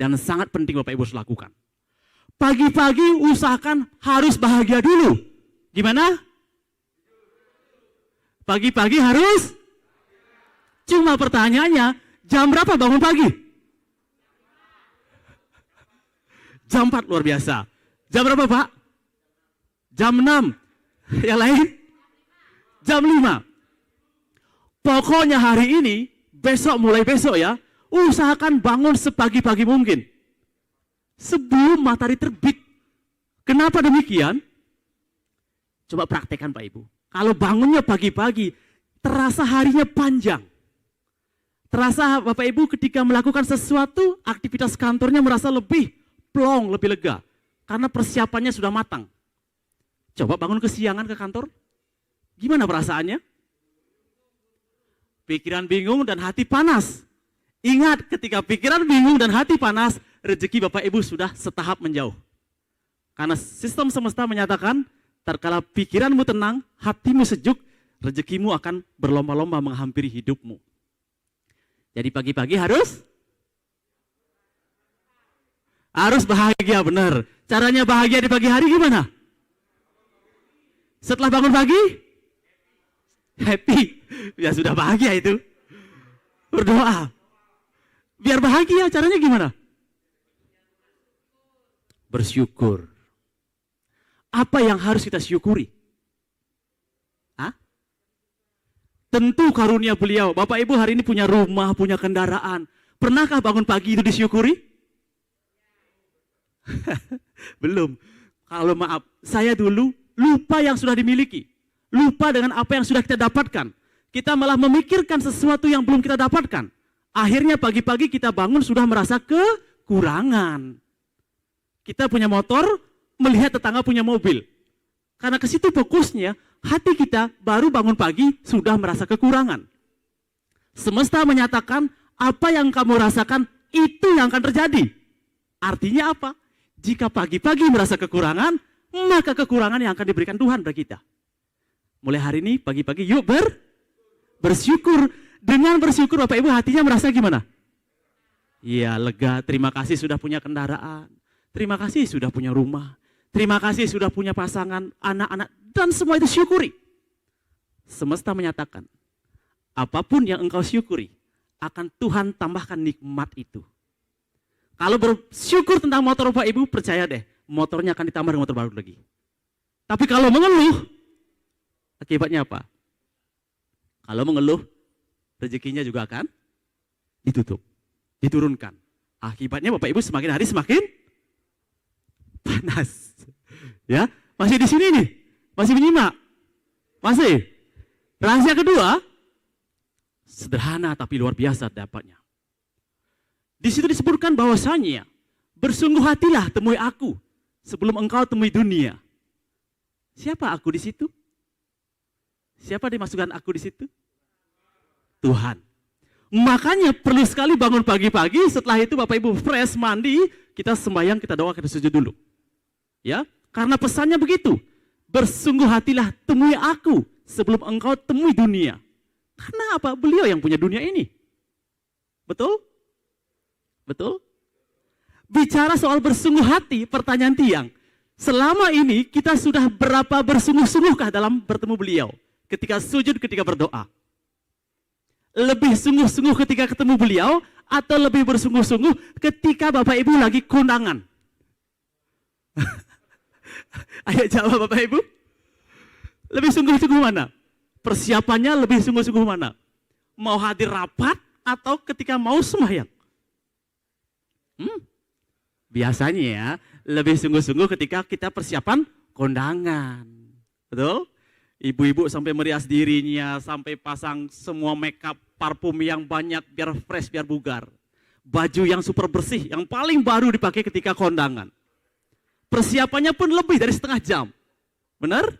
dan sangat penting Bapak Ibu harus lakukan. Pagi-pagi usahakan harus bahagia dulu. Gimana? Pagi-pagi harus? Cuma pertanyaannya, jam berapa bangun pagi? Jam 4, luar biasa. Jam berapa Pak? Jam 6. Yang lain? Jam 5. Pokoknya hari ini, mulai besok ya, usahakan bangun sepagi-pagi mungkin. Sebelum matahari terbit. Kenapa demikian? Coba praktekkan Pak Ibu. Kalau bangunnya pagi-pagi, terasa harinya panjang. Terasa Bapak Ibu ketika melakukan sesuatu, aktivitas kantornya merasa lebih plong, lebih lega. Karena persiapannya sudah matang. Coba bangun kesiangan ke kantor. Gimana perasaannya? Pikiran bingung dan hati panas. Ingat, ketika pikiran bingung dan hati panas, rezeki Bapak Ibu sudah setahap menjauh. Karena sistem semesta menyatakan, terkala pikiranmu tenang, hatimu sejuk, rezekimu akan berlomba-lomba menghampiri hidupmu. Jadi pagi-pagi harus bahagia, benar. Caranya bahagia di pagi hari gimana? Setelah bangun pagi? Happy. Ya sudah bahagia itu. Berdoa. Biar bahagia, caranya gimana? Bersyukur. Apa yang harus kita syukuri? Hah? Tentu karunia beliau. Bapak Ibu hari ini punya rumah, punya kendaraan. Pernahkah bangun pagi itu disyukuri? Belum. Kalau maaf, saya dulu lupa yang sudah dimiliki. Lupa dengan apa yang sudah kita dapatkan. Kita malah memikirkan sesuatu yang belum kita dapatkan. Akhirnya pagi-pagi kita bangun sudah merasa kekurangan. Kita punya motor, melihat tetangga punya mobil. Karena ke situ fokusnya, hati kita baru bangun pagi sudah merasa kekurangan. Semesta menyatakan apa yang kamu rasakan itu yang akan terjadi. Artinya apa? Jika pagi-pagi merasa kekurangan, maka kekurangan yang akan diberikan Tuhan bagi kita. Mulai hari ini pagi-pagi yuk bersyukur. Dengan bersyukur Bapak Ibu hatinya merasa gimana? Iya, lega. Terima kasih sudah punya kendaraan. Terima kasih sudah punya rumah. Terima kasih sudah punya pasangan, anak-anak, dan semua itu syukuri. Semesta menyatakan, apapun yang engkau syukuri, akan Tuhan tambahkan nikmat itu. Kalau bersyukur tentang motor Bapak Ibu, percaya deh, motornya akan ditambah dengan motor baru lagi. Tapi kalau mengeluh, akibatnya apa? Kalau mengeluh, rezekinya juga akan ditutup, diturunkan. Akibatnya Bapak Ibu semakin hari semakin panas. Ya, masih di sini nih. Masih menyimak. Masih. Rahasia kedua, sederhana tapi luar biasa dapatnya. Di situ disebutkan bahwasanya bersungguh hatilah temui aku sebelum engkau temui dunia. Siapa aku di situ? Siapa dimasukkan aku di situ? Tuhan. Makanya perlu sekali bangun pagi-pagi, setelah itu Bapak Ibu fresh, mandi, kita sembahyang, kita doa, kita sujud dulu. Ya, karena pesannya begitu. Bersungguh hatilah temui aku sebelum engkau temui dunia. Karena apa? Beliau yang punya dunia ini. Betul? Betul? Bicara soal bersungguh hati, pertanyaan tiang. Selama ini kita sudah berapa bersungguh-sungguhkah dalam bertemu beliau? Ketika sujud, ketika berdoa. Lebih sungguh-sungguh ketika ketemu beliau atau lebih bersungguh-sungguh ketika Bapak Ibu lagi kondangan? Ayo jawab Bapak Ibu. Lebih sungguh-sungguh mana? Persiapannya lebih sungguh-sungguh mana? Mau hadir rapat atau ketika mau sembahyang? Biasanya ya, lebih sungguh-sungguh ketika kita persiapan kondangan. Betul? Ibu-ibu sampai merias dirinya, sampai pasang semua makeup, parfum yang banyak biar fresh, biar bugar. Baju yang super bersih, yang paling baru dipakai ketika kondangan. Persiapannya pun lebih dari setengah jam. Benar?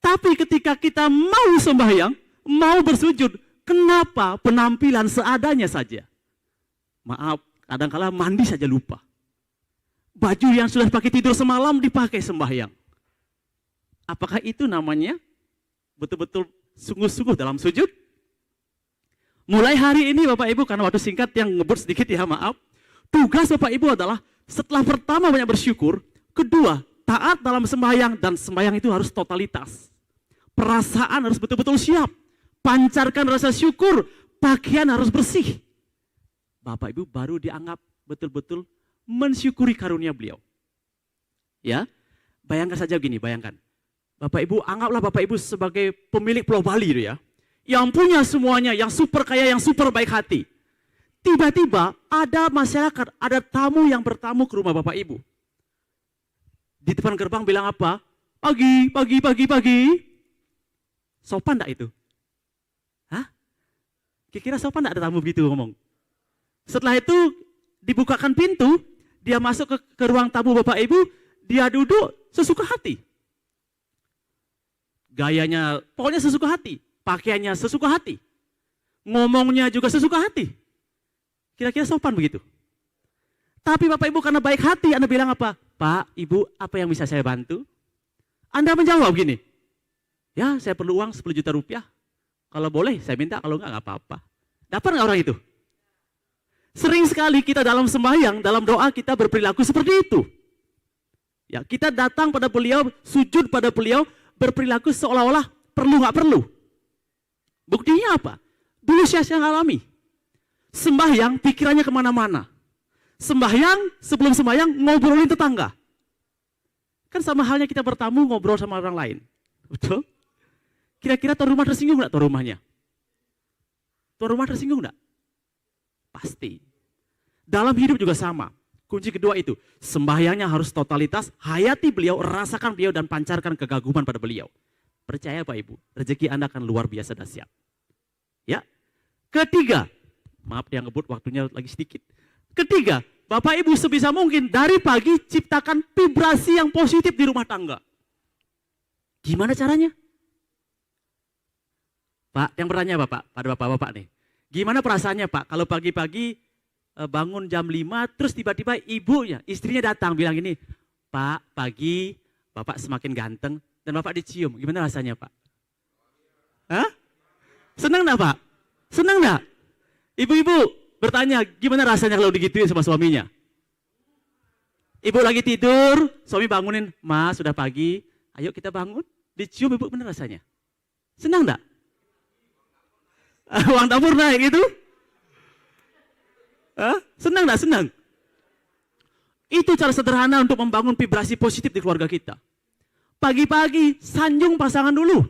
Tapi ketika kita mau sembahyang, mau bersujud, kenapa penampilan seadanya saja? Maaf, kadang-kala mandi saja lupa. Baju yang sudah pakai tidur semalam dipakai sembahyang. Apakah itu namanya betul-betul sungguh-sungguh dalam sujud? Mulai hari ini Bapak Ibu, karena waktu singkat yang ngebut sedikit ya maaf. Tugas Bapak Ibu adalah setelah pertama banyak bersyukur, kedua taat dalam sembahyang, dan sembahyang itu harus totalitas. Perasaan harus betul-betul siap, pancarkan rasa syukur, pakaian harus bersih. Bapak Ibu baru dianggap betul-betul mensyukuri karunia beliau. Ya, bayangkan saja gini, bayangkan. Bapak Ibu, anggaplah Bapak Ibu sebagai pemilik Pulau Bali itu ya. Yang punya semuanya, yang super kaya, yang super baik hati. Tiba-tiba ada masyarakat, ada tamu yang bertamu ke rumah Bapak Ibu. Di depan gerbang bilang apa? Pagi, pagi, pagi, pagi. Sopan enggak itu? Hah? Kira-kira sopan enggak ada tamu begitu ngomong? Setelah itu dibukakan pintu, dia masuk ke ruang tamu Bapak Ibu, dia duduk sesuka hati. Gayanya pokoknya sesuka hati, pakaiannya sesuka hati. Ngomongnya juga sesuka hati. Kira-kira sopan begitu. Tapi Bapak Ibu karena baik hati, Anda bilang apa? Pak, Ibu, apa yang bisa saya bantu? Anda menjawab gini, ya saya perlu uang 10 juta rupiah. Kalau boleh saya minta, kalau enggak apa-apa. Dapat nggak orang itu? Sering sekali kita dalam sembahyang, dalam doa kita berperilaku seperti itu. Ya, kita datang pada beliau, sujud pada beliau, berperilaku seolah-olah perlu nggak perlu. Buktinya apa? Dulu saya alami. Sembahyang pikirannya kemana-mana. Sembahyang, sebelum sembahyang ngobrolin tetangga. Kan sama halnya kita bertamu ngobrol sama orang lain. Betul? Kira-kira tuan rumah tersinggung nggak tuan rumahnya? Tuan rumah tersinggung nggak? Pasti. Dalam hidup juga sama. Kunci kedua itu, sembahyangnya harus totalitas, hayati beliau, rasakan beliau, dan pancarkan kegaguman pada beliau. Percaya Pak Ibu, rezeki Anda akan luar biasa dahsyat. Ya. Ketiga, maaf yang ngebut waktunya lagi sedikit. Ketiga, Bapak Ibu sebisa mungkin dari pagi ciptakan vibrasi yang positif di rumah tangga. Gimana caranya? Pak, yang bertanya Bapak, pada Bapak-Bapak nih. Gimana perasaannya Pak, kalau pagi-pagi bangun jam 5, terus tiba-tiba ibunya, istrinya datang bilang gini, Pak, pagi Bapak semakin ganteng, dan Bapak dicium. Gimana rasanya Pak? Hah? Senang enggak Pak? Senang enggak? Ibu-ibu bertanya, gimana rasanya kalau digituin sama suaminya? Ibu lagi tidur, suami bangunin, Mas sudah pagi, ayo kita bangun. Dicium ibu, benar rasanya? Senang enggak? Uang dapur naik itu? Hah? Senang enggak? Senang. Itu cara sederhana untuk membangun vibrasi positif di keluarga kita. Pagi-pagi sanjung pasangan dulu.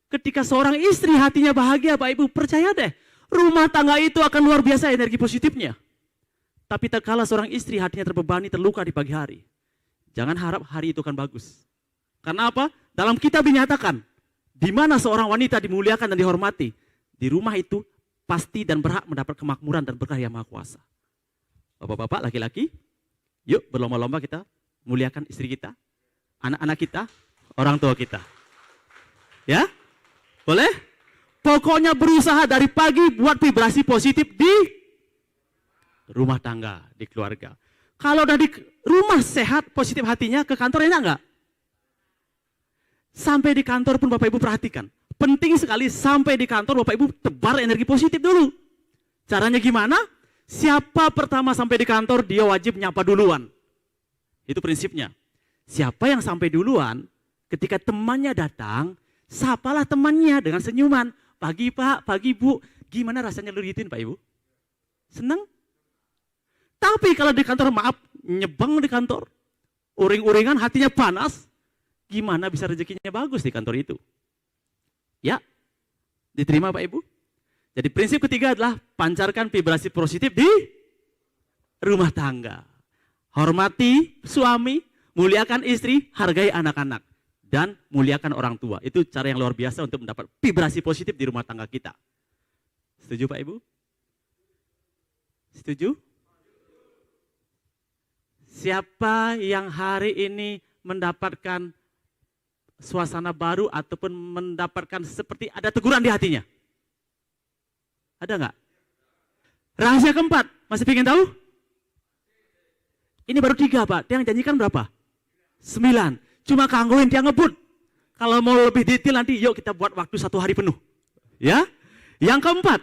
Ketika seorang istri hatinya bahagia, Pak Ibu, percaya deh, rumah tangga itu akan luar biasa energi positifnya. Tapi terkala seorang istri hatinya terbebani, terluka di pagi hari, jangan harap hari itu akan bagus. Karena apa? Dalam kitab dinyatakan, di mana seorang wanita dimuliakan dan dihormati, di rumah itu pasti dan berhak mendapat kemakmuran dan berkah yang maha kuasa. Bapak-bapak, laki-laki, yuk berlomba-lomba kita muliakan istri kita, anak-anak kita, orang tua kita. Ya? Boleh? Pokoknya berusaha dari pagi buat vibrasi positif di rumah tangga, di keluarga. Kalau udah di rumah sehat, positif hatinya, ke kantor enak nggak? Sampai di kantor pun Bapak Ibu perhatikan. Penting sekali sampai di kantor Bapak Ibu tebar energi positif dulu. Caranya gimana? Siapa pertama sampai di kantor, dia wajib nyapa duluan. Itu prinsipnya. Siapa yang sampai duluan, ketika temannya datang, sapalah temannya dengan senyuman. Pagi Pak, pagi Bu, gimana rasanya lu gituin Pak Ibu? Senang? Tapi kalau di kantor, maaf, nyebang di kantor, uring-uringan, hatinya panas, gimana bisa rezekinya bagus di kantor itu? Ya, diterima Pak Ibu? Jadi prinsip ketiga adalah pancarkan vibrasi positif di rumah tangga. Hormati suami, muliakan istri, hargai anak-anak, dan muliakan orang tua. Itu cara yang luar biasa untuk mendapat vibrasi positif di rumah tangga kita. Setuju Pak Ibu? Setuju? Siapa yang hari ini mendapatkan suasana baru ataupun mendapatkan seperti ada teguran di hatinya? Ada nggak? Rahasia keempat, masih ingin tahu? Ini baru 3 Pak, yang janjikan berapa? 9. Cuma kanggoin dia ngebut. Kalau mau lebih detail nanti yuk kita buat waktu 1 hari penuh. Ya? Yang keempat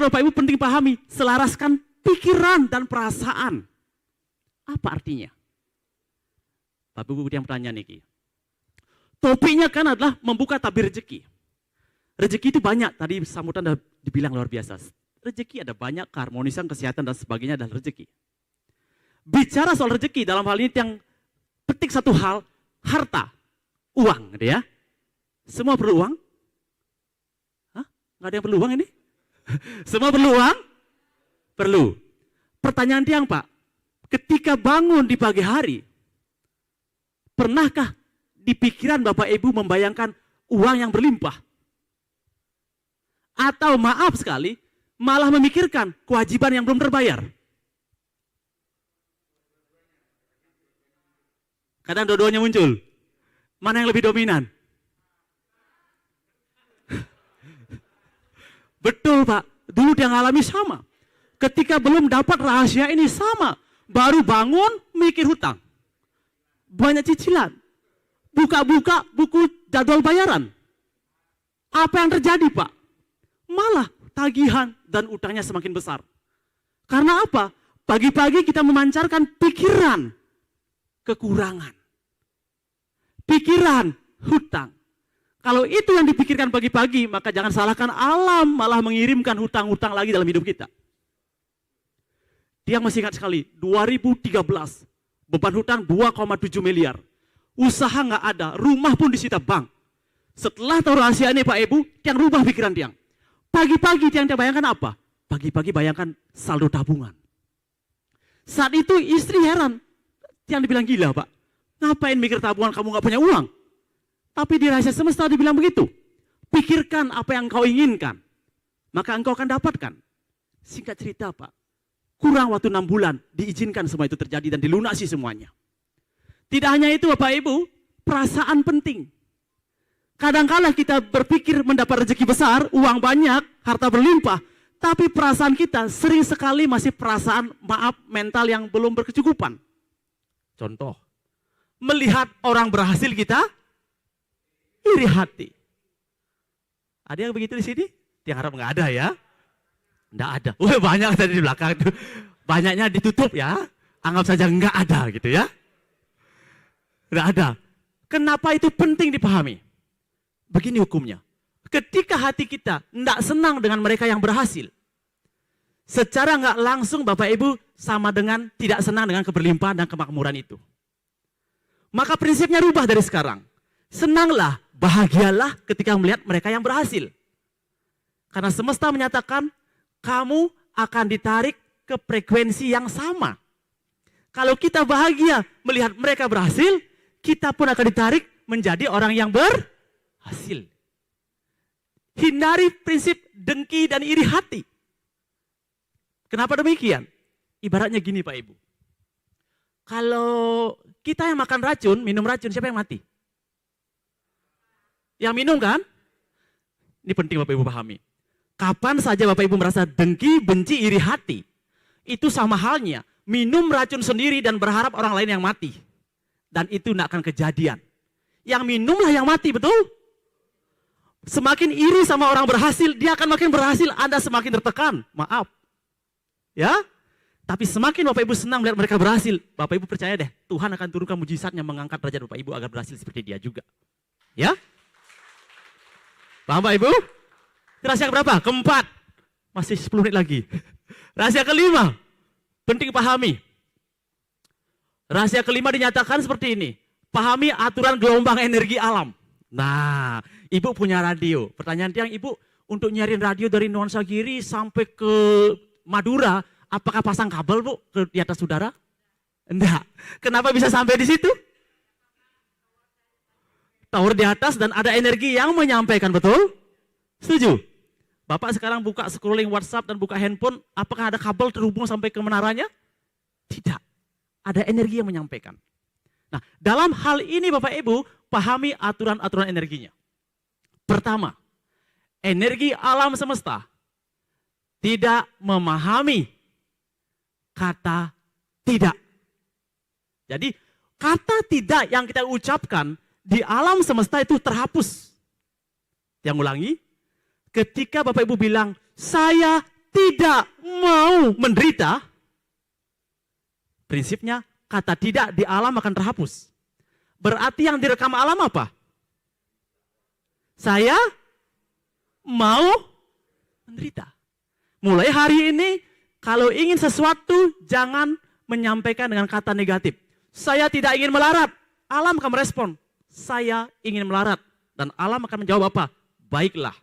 Bapak Ibu penting pahami, selaraskan pikiran dan perasaan. Apa artinya? Bapak Ibu yang bertanya nih. Topiknya kan adalah membuka tabir rezeki. Rezeki itu banyak, tadi sambutan sudah dibilang luar biasa. Rezeki ada banyak, keharmonisan, kesehatan, dan sebagainya adalah rezeki. Bicara soal rezeki, dalam hal ini yang petik satu hal, harta, uang. Gitu ya. Semua perlu uang? Hah? Nggak ada yang perlu uang ini? Semua perlu uang? Perlu. Pertanyaan Tiang Pak, ketika bangun di pagi hari, pernahkah di pikiran Bapak Ibu membayangkan uang yang berlimpah? Atau maaf sekali, malah memikirkan kewajiban yang belum terbayar? Kadang dua-duanya muncul. Mana yang lebih dominan? Betul Pak, dulu dia ngalami sama. Ketika belum dapat rahasia ini sama. Baru bangun, mikir hutang. Banyak cicilan. Buka-buka buku jadwal bayaran. Apa yang terjadi Pak? Malah tagihan dan utangnya semakin besar. Karena apa? Pagi-pagi kita memancarkan pikiran kekurangan. Pikiran hutang. Kalau itu yang dipikirkan pagi-pagi, maka jangan salahkan alam malah mengirimkan hutang-hutang lagi dalam hidup kita. Dia masih ingat sekali, 2013, beban hutang 2,7 miliar. Usaha nggak ada, rumah pun disita bank. Setelah tahu rahasia ini Pak Ibu, Tiang rubah pikiran Tiang. Pagi-pagi Tiang bayangkan apa? Pagi-pagi bayangkan saldo tabungan. Saat itu istri heran. Tiang dibilang gila Pak. Ngapain mikir tabungan kamu nggak punya uang? Tapi di rahasia semesta dibilang begitu. Pikirkan apa yang kau inginkan. Maka engkau akan dapatkan. Singkat cerita Pak. Kurang waktu 6 bulan diizinkan semua itu terjadi dan dilunasi semuanya. Tidak hanya itu Bapak Ibu, perasaan penting. Kadang-kala kita berpikir mendapat rezeki besar, uang banyak, harta berlimpah. Tapi perasaan kita sering sekali masih perasaan maaf mental yang belum berkecukupan. Contoh, melihat orang berhasil kita iri hati. Ada yang begitu di sini? Yang harap nggak ada ya? Nggak ada. Wah banyak tadi di belakang itu. Banyaknya ditutup ya. Anggap saja nggak ada gitu ya. Nggak ada. Kenapa itu penting dipahami? Begini hukumnya. Ketika hati kita nggak senang dengan mereka yang berhasil, secara nggak langsung Bapak Ibu sama dengan tidak senang dengan keberlimpahan dan kemakmuran itu. Maka prinsipnya rubah dari sekarang. Senanglah, bahagialah ketika melihat mereka yang berhasil. Karena semesta menyatakan kamu akan ditarik ke frekuensi yang sama. Kalau kita bahagia melihat mereka berhasil, kita pun akan ditarik menjadi orang yang berhasil. Hindari prinsip dengki dan iri hati. Kenapa demikian? Ibaratnya gini Pak Ibu. Kalau kita yang makan racun, minum racun, siapa yang mati? Yang minum kan? Ini penting Bapak Ibu pahami. Kapan saja Bapak Ibu merasa dengki, benci, iri hati, itu sama halnya minum racun sendiri dan berharap orang lain yang mati. Dan itu tidak akan kejadian. Yang minumlah yang mati, betul? Semakin iri sama orang berhasil, dia akan makin berhasil, Anda semakin tertekan. Maaf. Ya? Tapi semakin Bapak Ibu senang melihat mereka berhasil, Bapak Ibu percaya deh, Tuhan akan turunkan mujizatnya mengangkat derajat Bapak Ibu agar berhasil seperti dia juga. Ya? Paham Bapak Ibu? Rahasia berapa? Keempat. Masih 10 menit lagi. Rahasia kelima. Penting pahami. Rahasia kelima dinyatakan seperti ini. Pahami aturan gelombang energi alam. Nah, Ibu punya radio. Pertanyaan Tiang, Ibu untuk nyarin radio dari Nuansa Giri sampai ke Madura, apakah pasang kabel Bu di atas udara? Enggak. Kenapa bisa sampai di situ? Tower di atas dan ada energi yang menyampaikan, betul? Setuju? Bapak sekarang buka scrolling WhatsApp dan buka handphone, apakah ada kabel terhubung sampai ke menaranya? Tidak. Ada energi yang menyampaikan. Nah, dalam hal ini Bapak Ibu, pahami aturan-aturan energinya. Pertama, energi alam semesta tidak memahami kata tidak. Jadi, kata tidak yang kita ucapkan di alam semesta itu terhapus. Yang ulangi, ketika Bapak Ibu bilang, saya tidak mau menderita, prinsipnya kata tidak di alam akan terhapus. Berarti yang direkam alam apa? Saya mau menderita. Mulai hari ini, kalau ingin sesuatu, jangan menyampaikan dengan kata negatif. Saya tidak ingin melarat. Alam akan merespon. Saya ingin melarat. Dan alam akan menjawab apa? Baiklah.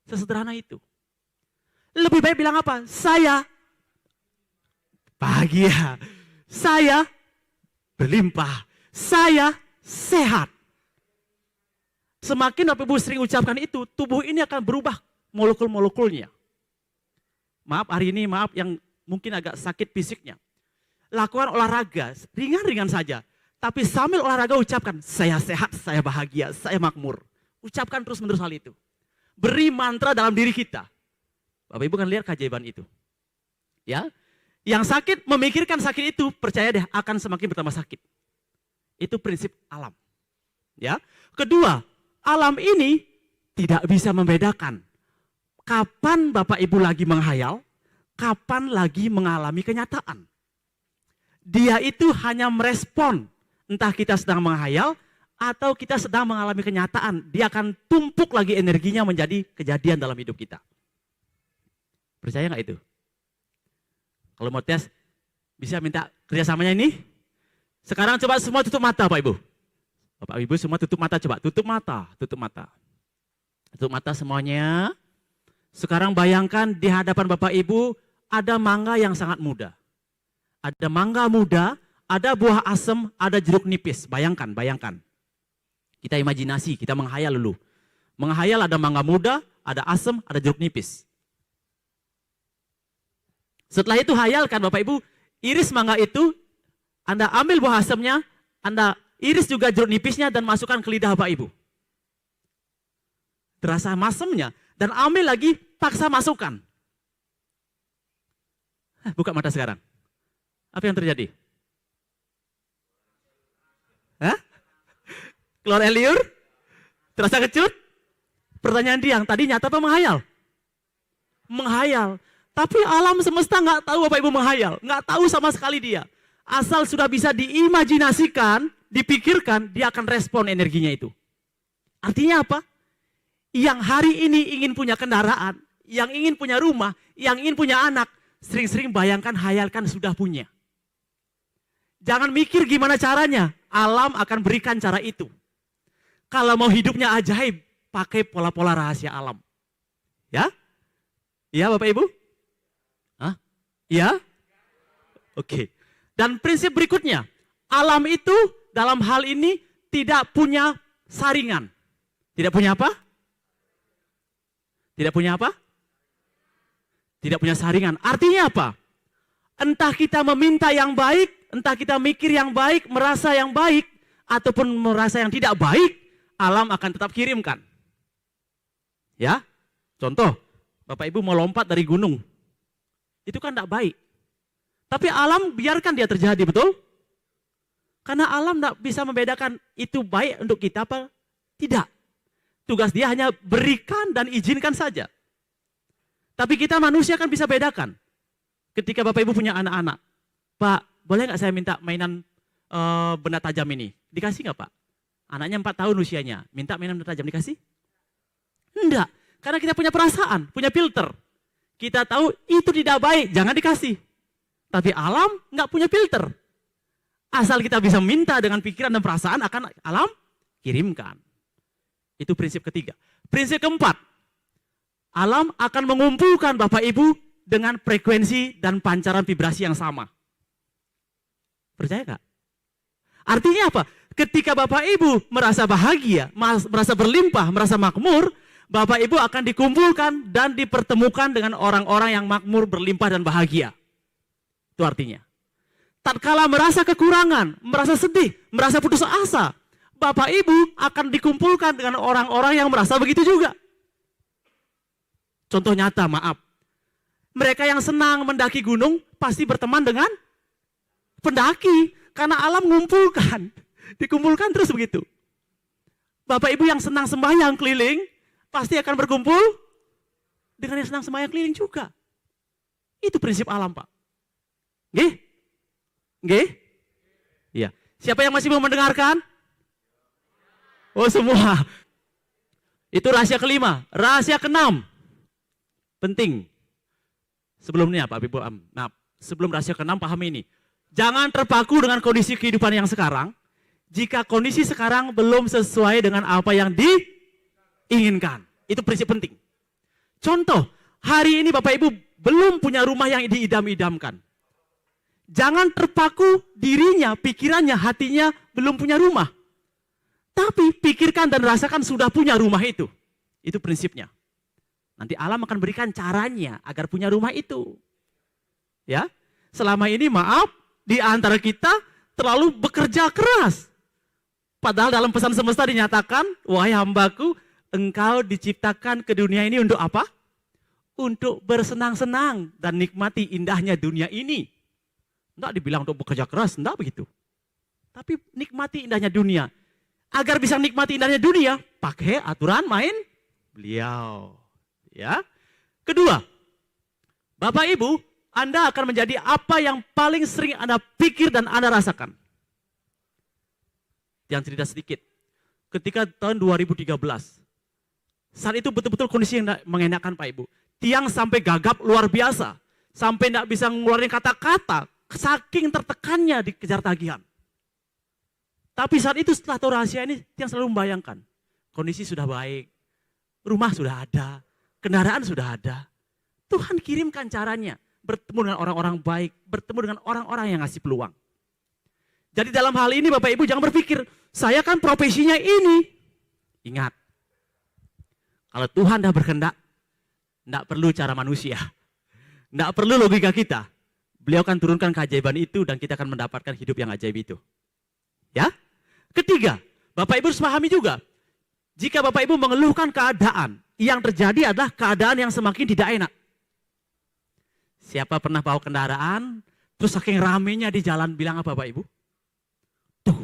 Sesederhana itu. Lebih baik bilang apa? Saya bahagia. Saya berlimpah. Saya sehat. Semakin Bapak Ibu sering ucapkan itu, tubuh ini akan berubah molekul-molekulnya. Maaf hari ini, maaf yang mungkin agak sakit fisiknya. Lakukan olahraga, ringan-ringan saja. Tapi sambil olahraga ucapkan, saya sehat, saya bahagia, saya makmur. Ucapkan terus-menerus hal itu. Beri mantra dalam diri kita. Bapak Ibu kan lihat keajaiban itu. Ya, yang sakit memikirkan sakit itu, percaya deh akan semakin bertambah sakit. Itu prinsip alam. Ya. Kedua, alam ini tidak bisa membedakan kapan Bapak Ibu lagi menghayal, kapan lagi mengalami kenyataan. Dia itu hanya merespon, entah kita sedang menghayal atau kita sedang mengalami kenyataan. Dia akan tumpuk lagi energinya menjadi kejadian dalam hidup kita. Percaya nggak itu? Kalau mau tes, bisa minta kerjasamanya ini? Sekarang coba semua tutup mata Pak Ibu. Bapak Ibu semua tutup mata coba, tutup mata, tutup mata. Tutup mata semuanya. Sekarang bayangkan di hadapan Bapak Ibu ada mangga yang sangat muda. Ada mangga muda, ada buah asem, ada jeruk nipis. Bayangkan, bayangkan. Kita imajinasi, kita menghayal dulu. Menghayal ada mangga muda, ada asem, ada jeruk nipis. Setelah itu hayalkan Bapak Ibu, iris mangga itu, Anda ambil buah asemnya, Anda iris juga jeruk nipisnya dan masukkan ke lidah Bapak Ibu. Terasa masemnya, dan ambil lagi, paksa masukkan. Buka mata sekarang. Apa yang terjadi? Hah? Keluar air liur? Terasa kecut? Pertanyaan dia, yang tadi nyata apa menghayal? Menghayal. Tapi alam semesta nggak tahu Bapak Ibu menghayal. Nggak tahu sama sekali dia. Asal sudah bisa diimajinasikan, dipikirkan, dia akan respon energinya itu. Artinya apa? Yang hari ini ingin punya kendaraan, yang ingin punya rumah, yang ingin punya anak, sering-sering bayangkan, hayalkan sudah punya. Jangan mikir gimana caranya, alam akan berikan cara itu. Kalau mau hidupnya ajaib, pakai pola-pola rahasia alam. Ya? Ya Bapak Ibu? Hah? Ya? Oke. Dan prinsip berikutnya, alam itu dalam hal ini tidak punya saringan. Tidak punya apa? Tidak punya apa? Tidak punya saringan. Artinya apa? Entah kita meminta yang baik, entah kita mikir yang baik, merasa yang baik, ataupun merasa yang tidak baik, alam akan tetap kirimkan. Ya, contoh, Bapak Ibu mau lompat dari gunung. Itu kan tidak baik. Tapi alam biarkan dia terjadi, betul? Karena alam tidak bisa membedakan itu baik untuk kita apa tidak. Tugas dia hanya berikan dan izinkan saja. Tapi kita manusia kan bisa bedakan. Ketika Bapak Ibu punya anak-anak, Pak, boleh nggak saya minta mainan benda tajam ini? Dikasih nggak Pak? Anaknya 4 tahun usianya, minta mainan benda tajam, dikasih? Enggak, karena kita punya perasaan, punya filter. Kita tahu itu tidak baik, jangan dikasih. Tapi alam nggak punya filter. Asal kita bisa minta dengan pikiran dan perasaan, akan alam kirimkan. Itu prinsip ketiga. Prinsip keempat, alam akan mengumpulkan Bapak Ibu dengan frekuensi dan pancaran vibrasi yang sama. Percaya nggak? Artinya apa? Ketika Bapak Ibu merasa bahagia, merasa berlimpah, merasa makmur, Bapak Ibu akan dikumpulkan dan dipertemukan dengan orang-orang yang makmur, berlimpah dan bahagia. Itu artinya. Tatkala merasa kekurangan, merasa sedih, merasa putus asa, Bapak Ibu akan dikumpulkan dengan orang-orang yang merasa begitu juga. Contoh nyata, maaf. Mereka yang senang mendaki gunung pasti berteman dengan pendaki. Karena alam mengumpulkan. Dikumpulkan terus begitu. Bapak Ibu yang senang sembahyang keliling, pasti akan berkumpul dengan yang senang sembahyang keliling juga. Itu prinsip alam, Pak. Nggih? Nggih? Iya. Siapa yang masih mau mendengarkan? Oh, semua. Itu rahasia kelima. Rahasia keenam. Penting. Sebelumnya, Pak Ibu. Nah, sebelum rahasia keenam, pahami ini. Jangan terpaku dengan kondisi kehidupan yang sekarang. Jika kondisi sekarang belum sesuai dengan apa yang diinginkan. Itu prinsip penting. Contoh, hari ini Bapak Ibu belum punya rumah yang diidam-idamkan. Jangan terpaku dirinya, pikirannya, hatinya belum punya rumah. Tapi pikirkan dan rasakan sudah punya rumah itu. Itu prinsipnya. Nanti alam akan berikan caranya agar punya rumah itu. Ya, selama ini maaf, di antara kita terlalu bekerja keras. Padahal dalam pesan semesta dinyatakan, wahai hambaku, engkau diciptakan ke dunia ini untuk apa? Untuk bersenang-senang dan nikmati indahnya dunia ini. Enggak dibilang untuk bekerja keras, enggak begitu. Tapi nikmati indahnya dunia. Agar bisa nikmati indahnya dunia, pakai aturan main beliau. Ya. Kedua, Bapak Ibu, Anda akan menjadi apa yang paling sering Anda pikir dan Anda rasakan. Yang cerita sedikit. Ketika tahun 2013, saat itu betul-betul kondisi yang mengenakan Pak Ibu. Tiang sampai gagap luar biasa. Sampai tidak bisa mengeluarkan kata-kata. Saking tertekannya dikejar tagihan. Tapi saat itu setelah tahu rahasia ini, Tiang selalu membayangkan. Kondisi sudah baik. Rumah sudah ada. Kendaraan sudah ada. Tuhan kirimkan caranya. Bertemu dengan orang-orang baik. Bertemu dengan orang-orang yang ngasih peluang. Jadi dalam hal ini Bapak Ibu jangan berpikir, saya kan profesinya ini. Ingat, kalau Tuhan dah berkehendak, tidak perlu cara manusia. Tidak perlu logika kita. Beliau akan turunkan keajaiban itu dan kita akan mendapatkan hidup yang ajaib itu. Ya. Ketiga, Bapak Ibu harus pahami juga. Jika Bapak Ibu mengeluhkan keadaan, yang terjadi adalah keadaan yang semakin tidak enak. Siapa pernah bawa kendaraan, terus saking ramenya di jalan bilang apa Bapak Ibu? Tuh,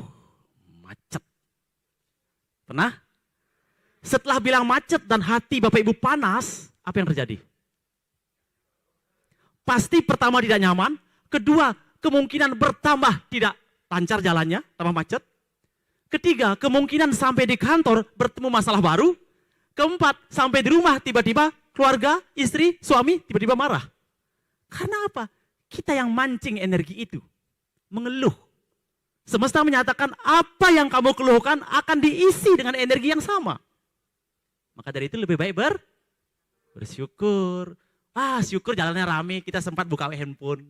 macet. Pernah? Setelah bilang macet dan hati Bapak Ibu panas, apa yang terjadi? Pasti pertama tidak nyaman, kedua kemungkinan bertambah tidak lancar jalannya, tambah macet. Ketiga, kemungkinan sampai di kantor bertemu masalah baru. Keempat, sampai di rumah tiba-tiba keluarga, istri, suami tiba-tiba marah. Karena apa? Kita yang mancing energi itu. Mengeluh. Semesta menyatakan apa yang kamu keluhkan akan diisi dengan energi yang sama. Maka dari itu lebih baik bersyukur. Syukur jalannya rame, kita sempat buka handphone.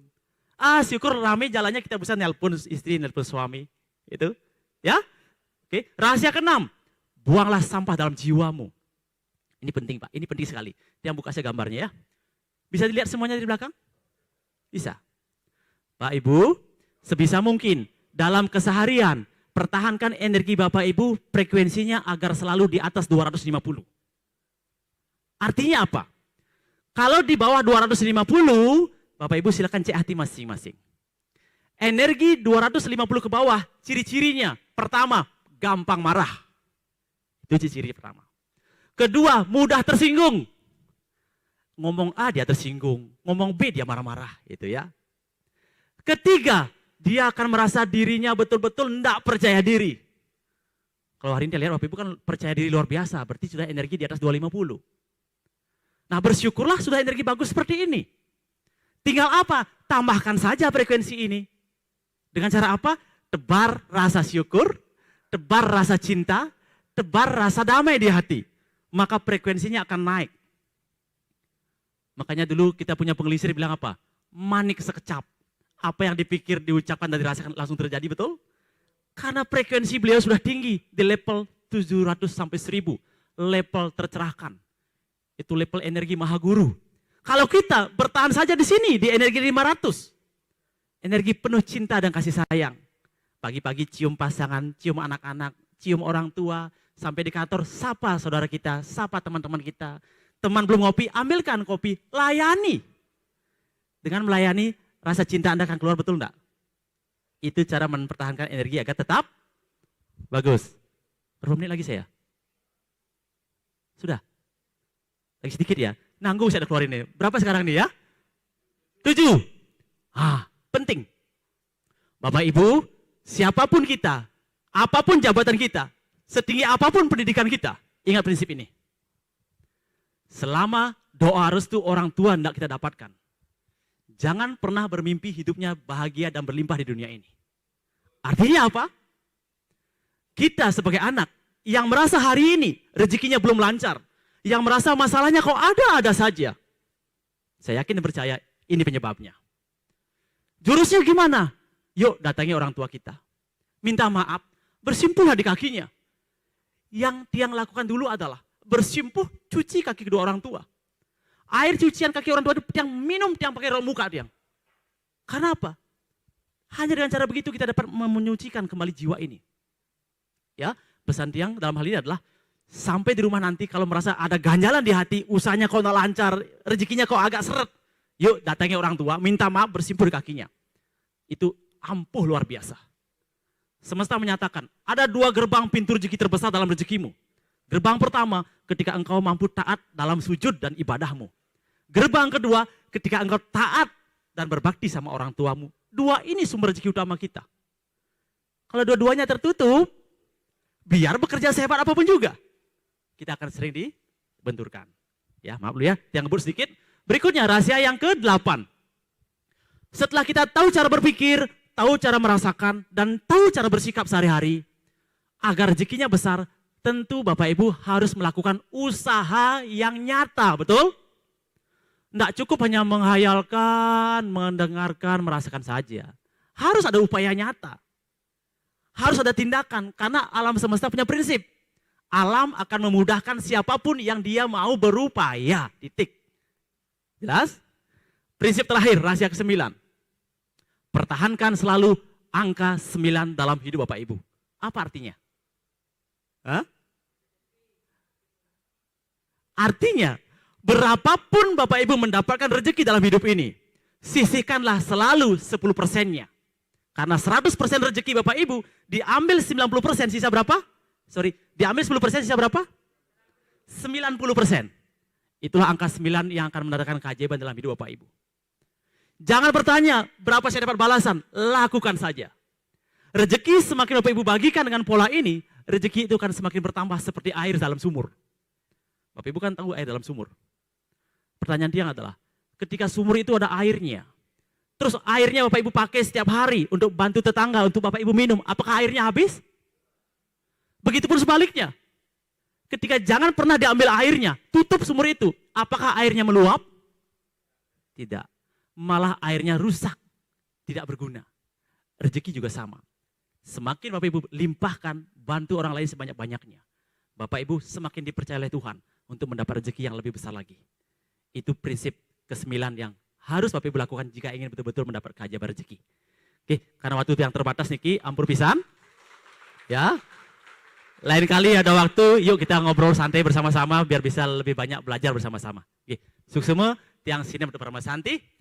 Syukur rame jalannya kita bisa nelpon istri, nelpon suami. Itu, ya. Oke, rahasia keenam. Buanglah sampah dalam jiwamu. Ini penting Pak, ini penting sekali. Yang buka saya gambarnya ya. Bisa dilihat semuanya di belakang? Bisa. Pak Ibu, sebisa mungkin dalam keseharian, pertahankan energi Bapak Ibu, frekuensinya agar selalu di atas 250. Artinya apa? Kalau di bawah 250, Bapak Ibu silakan cek hati masing-masing. Energi 250 ke bawah, ciri-cirinya. Pertama, gampang marah. Itu ciri pertama. Kedua, mudah tersinggung. Ngomong A dia tersinggung, ngomong B dia marah-marah, itu ya. Ketiga, dia akan merasa dirinya betul-betul tidak percaya diri. Kalau hari ini kita lihat Bapak Ibu kan percaya diri luar biasa, berarti sudah energi di atas 250. Nah bersyukurlah sudah energi bagus seperti ini. Tinggal apa? Tambahkan saja frekuensi ini. Dengan cara apa? Tebar rasa syukur, tebar rasa cinta, tebar rasa damai di hati. Maka frekuensinya akan naik. Makanya dulu kita punya pengelisir bilang apa? Manik sekecap. Apa yang dipikir, diucapkan, dan dirasakan langsung terjadi, betul? Karena frekuensi beliau sudah tinggi di level 700 sampai 1000. Level tercerahkan. Itu level energi maha guru. Kalau kita bertahan saja di sini, di energi 500. Energi penuh cinta dan kasih sayang. Pagi-pagi cium pasangan, cium anak-anak, cium orang tua, sampai di kantor, sapa saudara kita, sapa teman-teman kita. Teman belum ngopi, ambilkan kopi, layani. Dengan melayani, rasa cinta Anda akan keluar, betul enggak? Itu cara mempertahankan energi agar tetap bagus. Berapa menit lagi saya? Sudah? Lagi sedikit ya? Nanggung saya ada keluarin ini. Berapa sekarang nih ya? 7. Penting. Bapak Ibu, siapapun kita, apapun jabatan kita, setinggi apapun pendidikan kita, ingat prinsip ini. Selama doa restu orang tua tidak kita dapatkan, jangan pernah bermimpi hidupnya bahagia dan berlimpah di dunia ini. Artinya apa? Kita sebagai anak yang merasa hari ini rezekinya belum lancar, yang merasa masalahnya kok ada-ada saja. Saya yakin dan percaya ini penyebabnya. Jurusnya gimana? Yuk datangi orang tua kita. Minta maaf, bersimpuhlah di kakinya. Yang Tiang lakukan dulu adalah bersimpuh, cuci kaki kedua orang tua. Air cucian kaki orang tua itu Tiang minum, Tiang pakai rok muka Tiang. Karena apa? Hanya dengan cara begitu kita dapat menyucikan kembali jiwa ini. Ya, pesan Tiang dalam hal ini adalah sampai di rumah nanti kalau merasa ada ganjalan di hati, usahanya kok nggak lancar, rezekinya kok agak seret. Yuk datangi orang tua, minta maaf, bersimpuh di kakinya. Itu ampuh luar biasa. Semesta menyatakan, ada 2 gerbang pintu rezeki terbesar dalam rezekimu. Gerbang pertama, ketika engkau mampu taat dalam sujud dan ibadahmu. Gerbang kedua, ketika engkau taat dan berbakti sama orang tuamu. 2 ini sumber rezeki utama kita. Kalau dua-duanya tertutup, biar bekerja sehebat apapun juga, kita akan sering dibenturkan. Ya, maaf dulu ya, yang ngebut sedikit. Berikutnya, rahasia yang ke-8. Setelah kita tahu cara berpikir, tahu cara merasakan, dan tahu cara bersikap sehari-hari, agar rezekinya besar, tentu Bapak Ibu harus melakukan usaha yang nyata, betul? Tidak cukup hanya menghayalkan, mendengarkan, merasakan saja. Harus ada upaya nyata. Harus ada tindakan, karena alam semesta punya prinsip. Alam akan memudahkan siapapun yang dia mau berupaya, titik. Jelas? Prinsip terakhir, rahasia ke-9. Pertahankan selalu angka 9 dalam hidup Bapak Ibu. Apa artinya? Artinya, berapapun Bapak Ibu mendapatkan rezeki dalam hidup ini, sisihkanlah selalu 10%-nya. Karena 100% rezeki Bapak Ibu, diambil 90%, sisa berapa? Diambil 10%, sisa berapa? 90%. Itulah angka 9 yang akan mendatangkan keajaiban dalam hidup Bapak Ibu. Jangan bertanya, berapa saya dapat balasan? Lakukan saja. Rezeki semakin Bapak Ibu bagikan dengan pola ini, rezeki itu akan semakin bertambah seperti air dalam sumur. Bapak Ibu kan tahu air dalam sumur. Pertanyaan Tiang adalah, ketika sumur itu ada airnya, terus airnya Bapak Ibu pakai setiap hari untuk bantu tetangga, untuk Bapak Ibu minum, apakah airnya habis? Begitupun sebaliknya. Ketika jangan pernah diambil airnya, tutup sumur itu, apakah airnya meluap? Tidak. Malah airnya rusak, tidak berguna. Rezeki juga sama. Semakin Bapak Ibu limpahkan, bantu orang lain sebanyak-banyaknya, Bapak Ibu semakin dipercaya oleh Tuhan untuk mendapat rezeki yang lebih besar lagi. Itu prinsip ke-9 yang harus Bapak Ibu lakukan jika ingin betul-betul mendapat keajaiban rezeki. Oke, karena waktu yang terbatas niki, ampun pisan. Ya, lain kali ada waktu, yuk kita ngobrol santai bersama-sama biar bisa lebih banyak belajar bersama-sama. Oke, suksema tiang sini bertemu Santi.